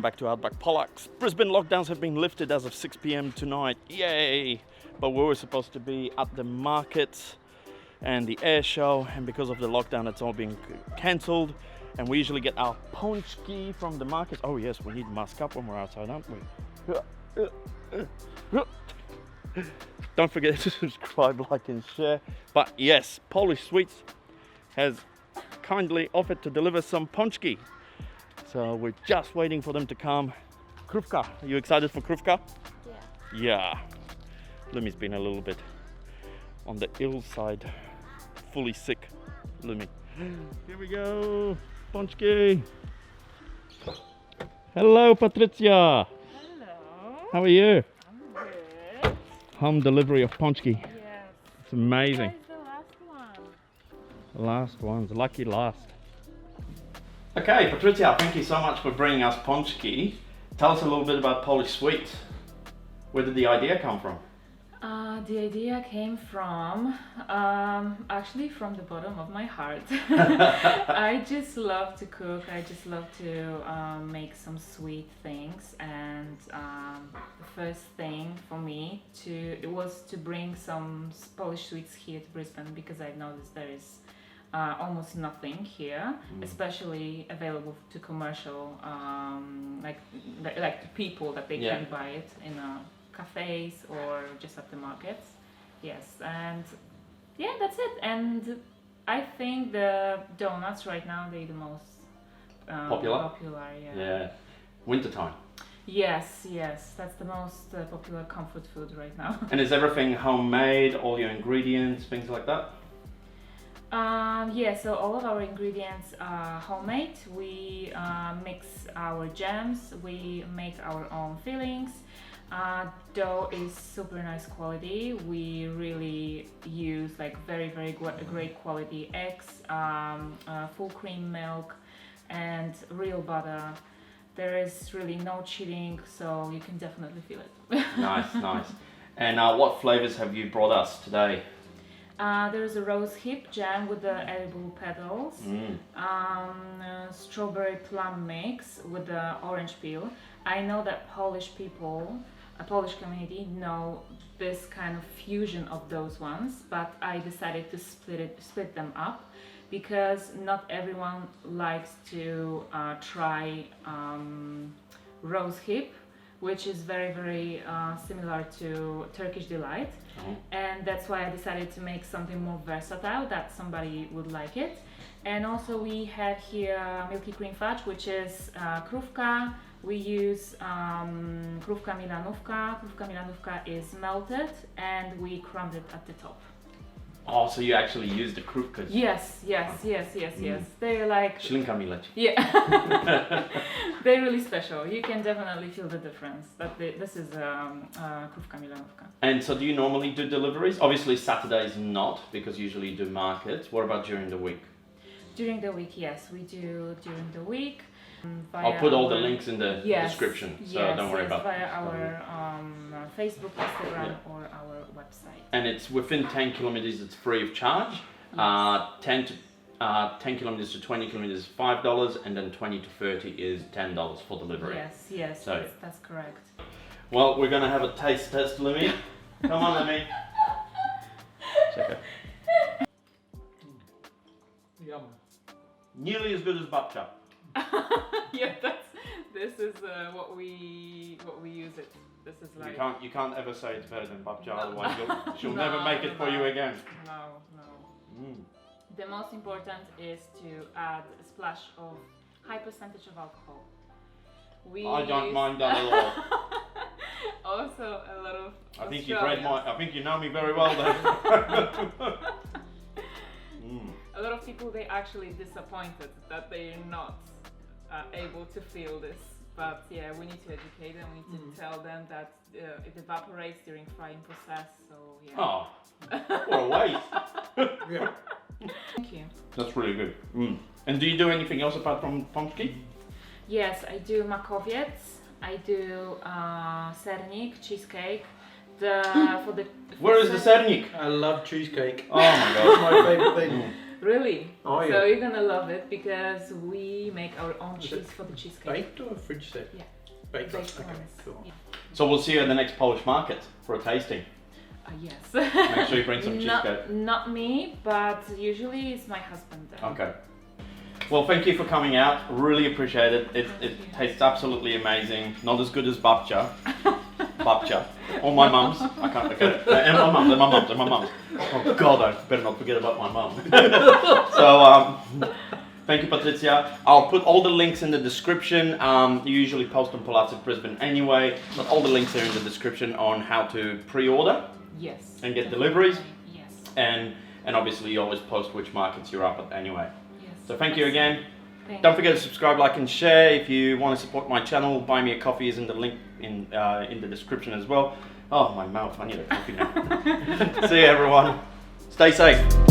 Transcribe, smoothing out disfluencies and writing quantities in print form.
back to Outback Polaks. Brisbane lockdowns have been lifted as of 6 p.m. tonight. Yay! But we were supposed to be at the markets and the air show, and because of the lockdown, it's all been cancelled. And we usually get our Paczki from the markets. Oh yes, we need mask up when we're outside, don't we? Don't forget to subscribe, like and share. But yes, Polish Sweets has kindly offered to deliver some Paczki. So we're just waiting for them to come. Krówka, are you excited for Krówka? Yeah. Yeah. Lumi's been a little bit on the ill side, fully sick. Lumi. Here we go, Paczki. Hello, Patricia. Hello. How are you? I'm good. Home delivery of Paczki. Yes. It's amazing. That is the last one. The last ones, lucky last. Okay, Patricia, thank you so much for bringing us Paczki. Tell us a little bit about Polish Sweets. Where did the idea come from? The idea came from, actually from the bottom of my heart. I just love to cook. I just love to make some sweet things, and the first thing for me was to bring some Polish sweets here to Brisbane, because I've noticed there is almost nothing here, especially available to commercial, like to people that they can buy it in cafes or just at the markets. Yes, and yeah, that's it. And I think the donuts right now, they're the most popular. Yeah, wintertime. Yes, that's the most popular comfort food right now. And is everything homemade, all your ingredients, things like that? Yeah, so all of our ingredients are homemade. We mix our jams, we make our own fillings. Dough is super nice quality. We really use like very great quality eggs, full cream milk, and real butter. There is really no cheating, so you can definitely feel it. Nice. And what flavors have you brought us today? There's a rose hip jam with the edible petals, strawberry plum mix with the orange peel. I know that Polish people, a Polish community, know this kind of fusion of those ones, but I decided to split them up, because not everyone likes to try rose hip, which is very similar to Turkish delight. And that's why I decided to make something more versatile, that somebody would like it. And also we have here milky cream fudge, which is krówka. We use krówka milanówka. Krówka milanówka is melted and we crumbled it at the top. Oh, so you actually use the krówkas? Yes. They're like... Ślinka mi leci. Yeah. They're really special. You can definitely feel the difference. But this is krówka milanówka. And so do you normally do deliveries? Obviously Saturdays not, because usually you do markets. What about during the week? During the week, yes, we do during the week. I'll put all the links in the description, so don't worry about via our Facebook, Instagram, or our website. And it's within 10 kilometers, it's free of charge. Yes. 10 kilometers to 20 kilometers is $5, and then 20 to 30 is $10 for delivery. Yes, so, that's correct. Well, we're gonna have a taste test, Lumi. Come on, Lumi. Check it. Yum. Nearly as good as babka. Yeah, this is what we use it. This is like you can't ever say it's better than babka, otherwise she'll No, never make it for you again. No. The most important is to add a splash of high percentage of alcohol. I don't mind that at all. Also a lot of I think you know me very well then. A lot of people, they actually disappointed that they're not able to feel this, but yeah, we need to educate them. We need to tell them that it evaporates during frying process. So yeah. Oh, what a waste! Yeah. Thank you. That's really good. And do you do anything else apart from Paczki? Yes, I do makowiec. I do sernik, cheesecake. Where is the sernik? I love cheesecake. Oh my god, It's my favourite thing. Really? Oh yeah. So you're gonna love it, because we make our own cheese for the cheesecake. Baked or fridge set? Yeah, Baked ones. baked Okay, ones. cool. Yeah. So we'll see you at the next Polish market for a tasting. Yes. Make sure you bring some cheesecake. Not me, but usually it's my husband. Okay. Well, thank you for coming out. Really appreciate it. It Thank you. tastes absolutely amazing. Not as good as babcha. Babcha. Or my mum's. I can't forget it. And my mum's. Oh God, I better not forget about my mum. So, thank you, Patricia. I'll put all the links in the description. You usually post on Polaks Brisbane anyway, but all the links are in the description on how to pre-order Yes. and get definitely. deliveries. Yes. And obviously you always post which markets you're up at anyway. Yes. So thank you again. Thank Don't you. forget to subscribe, like and share. If you want to support my channel, buy me a coffee is in the link in the description as well. Oh, my mouth, I need a coffee now. See you everyone. Stay safe.